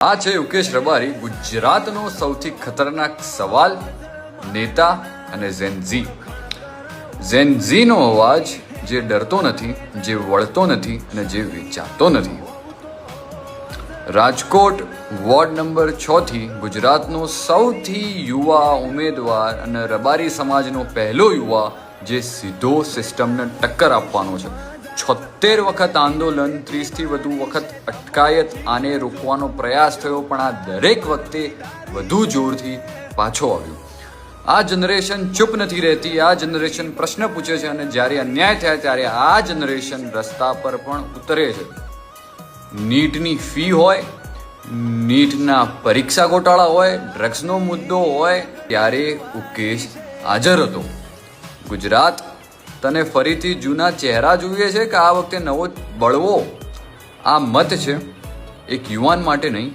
આ છે યુકેશ રબારી, ગુજરાતનો સૌથી ખતરનાક સવાલ, નેતા અને ઝેનઝી. ઝેનઝીનો અવાજ જે ડરતો નથી, જે વળતો નથી અને જે વિચારતો નથી. રાજકોટ વોર્ડ નંબર 6 થી ગુજરાતનો સૌથી યુવા ઉમેદવાર અને રબારી સમાજનો પહેલો યુવા જે સીધો સિસ્ટમને ટક્કર આપવાનો છે. 76 વખત આંદોલન, 30 થી વધુ વખત અટકાયત, આને રોકવાનો પ્રયાસ થયો, પણ આ દરેક વખતે વધુ જોરથી પાછો આવ્યો. આ જનરેશન ચૂપ નથી રહેતી, આ જનરેશન પ્રશ્ન પૂછે છે અને જ્યારે અન્યાય થાય ત્યારે આ જનરેશન રસ્તા પર પણ ઉતરે છે. નીટની ફી હોય, નીટના પરીક્ષા ગોટાળા હોય, ડ્રગ્સનો મુદ્દો હોય, ત્યારે ઉકેશ હાજર હતો. ગુજરાત, તને ફરીથી જૂના ચહેરા જોઈએ છે કે આ વખતે નવો બળવો? આ મત છે એક યુવાન માટે નહીં,